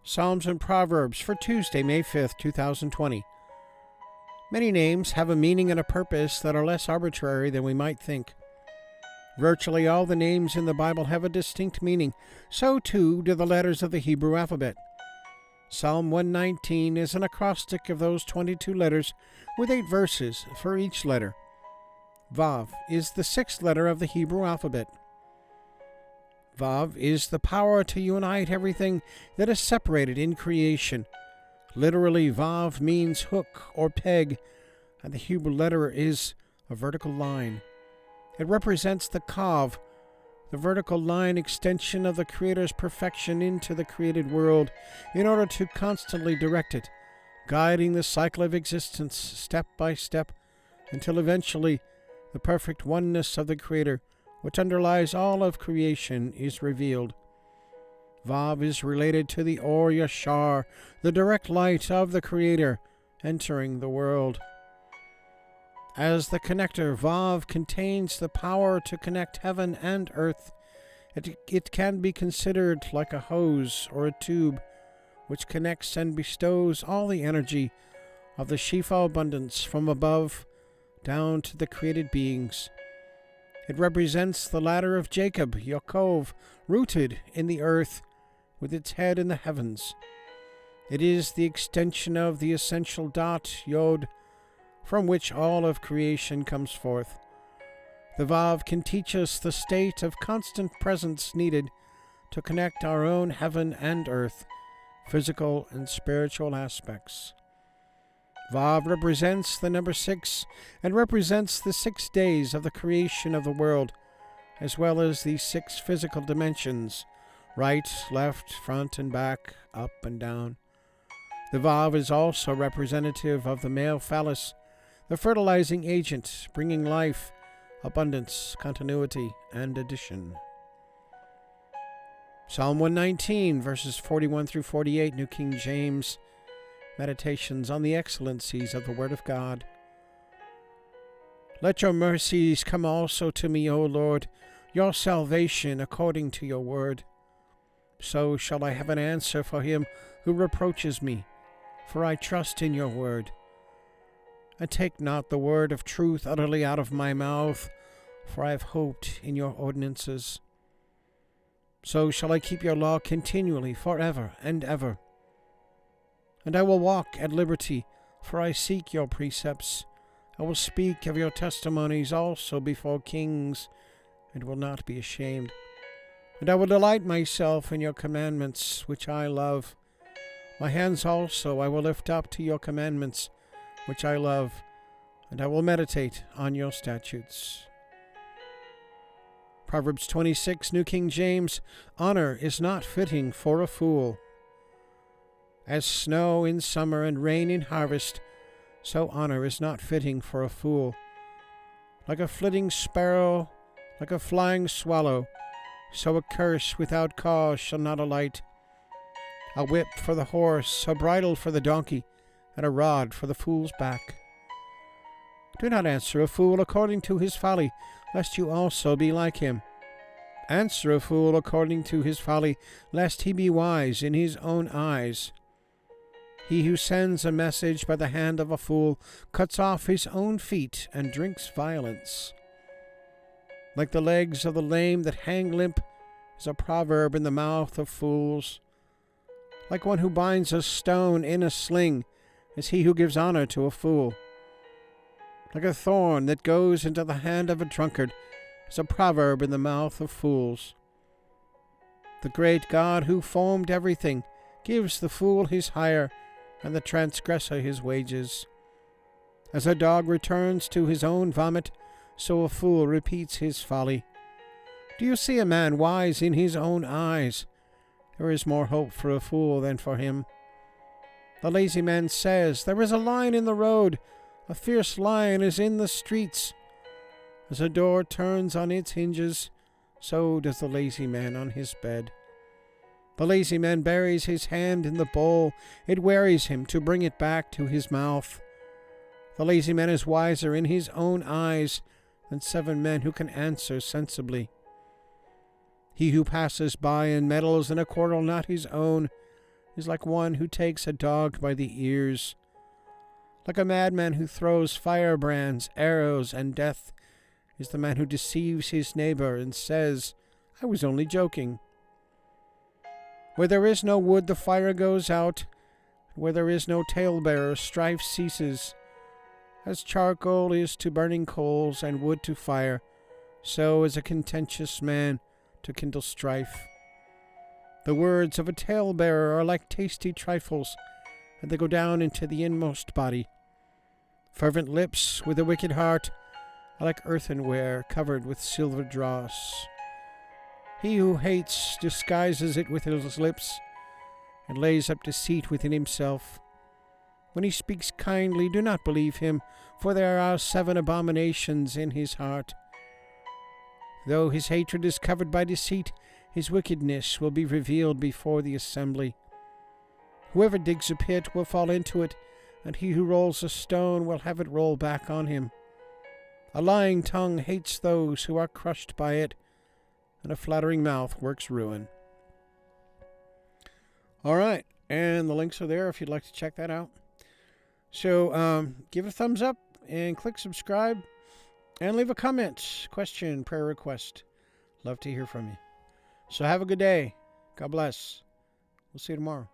Psalms and Proverbs for Tuesday, May 5th, 2020. Many names have a meaning and a purpose that are less arbitrary than we might think. Virtually all the names in the Bible have a distinct meaning. So too do the letters of the Hebrew alphabet. Psalm 119 is an acrostic of those 22 letters with 8 verses for each letter. Vav is the 6th letter of the Hebrew alphabet. Vav is the power to unite everything that is separated in creation. Literally, Vav means hook or peg, and the Hebrew letter is a vertical line. It represents the kav, the vertical line extension of the Creator's perfection into the created world in order to constantly direct it, guiding the cycle of existence step by step until eventually the perfect oneness of the Creator, which underlies all of creation, is revealed. Vav is related to the Orr Yashar, the direct light of the Creator entering the world. As the connector, Vav contains the power to connect heaven and earth. It can be considered like a hose or a tube, which connects and bestows all the energy of the Shifa abundance from above down to the created beings. It represents the ladder of Jacob, Yaakov, rooted in the earth, with its head in the heavens. It is the extension of the essential dot, Yod, from which all of creation comes forth. The Vav can teach us the state of constant presence needed to connect our own heaven and earth, physical and spiritual aspects. Vav represents the number 6 and represents the 6 days of the creation of the world, as well as the 6 physical dimensions, right, left, front and back, up and down. The Vav is also representative of the male phallus, the fertilizing agent, bringing life, abundance, continuity, and addition. Psalm 119, verses 41 through 48, New King James. Meditations on the excellencies of the Word of God. Let your mercies come also to me, O Lord, your salvation according to your word. So shall I have an answer for him who reproaches me, for I trust in your word. And take not the word of truth utterly out of my mouth, for I have hoped in your ordinances. So shall I keep your law continually, forever and ever. And I will walk at liberty, for I seek your precepts. I will speak of your testimonies also before kings, and will not be ashamed. And I will delight myself in your commandments, which I love. My hands also I will lift up to your commandments, which I love, and I will meditate on your statutes. Proverbs 26, New King James. Honor is not fitting for a fool. As snow in summer and rain in harvest, so honor is not fitting for a fool. Like a flitting sparrow, like a flying swallow, so a curse without cause shall not alight. A whip for the horse, a bridle for the donkey, and a rod for the fool's back. Do not answer a fool according to his folly, lest you also be like him. Answer a fool according to his folly, lest he be wise in his own eyes. He who sends a message by the hand of a fool cuts off his own feet and drinks violence. Like the legs of the lame that hang limp is a proverb in the mouth of fools. Like one who binds a stone in a sling is he who gives honor to a fool. Like a thorn that goes into the hand of a drunkard is a proverb in the mouth of fools. The great God who formed everything gives the fool his hire, and the transgressor his wages. As a dog returns to his own vomit, so a fool repeats his folly. Do you see a man wise in his own eyes? There is more hope for a fool than for him. The lazy man says, there is a lion in the road, a fierce lion is in the streets. As a door turns on its hinges, so does the lazy man on his bed. The lazy man buries his hand in the bowl. It wearies him to bring it back to his mouth. The lazy man is wiser in his own eyes than 7 men who can answer sensibly. He who passes by and meddles in a quarrel not his own is like one who takes a dog by the ears. Like a madman who throws firebrands, arrows, and death is the man who deceives his neighbor and says, "I was only joking." Where there is no wood, the fire goes out. Where there is no talebearer, strife ceases. As charcoal is to burning coals and wood to fire, so is a contentious man to kindle strife. The words of a talebearer are like tasty trifles, and they go down into the inmost body. Fervent lips with a wicked heart are like earthenware covered with silver dross. He who hates disguises it with his lips, and lays up deceit within himself. When he speaks kindly, do not believe him, for there are 7 abominations in his heart. Though his hatred is covered by deceit, his wickedness will be revealed before the assembly. Whoever digs a pit will fall into it, and he who rolls a stone will have it roll back on him. A lying tongue hates those who are crushed by it, and a flattering mouth works ruin. All right, and the links are there if you'd like to check that out. So give it a thumbs up and click subscribe and leave a comment, question, prayer request. Love to hear from you. So have a good day. God bless. We'll see you tomorrow.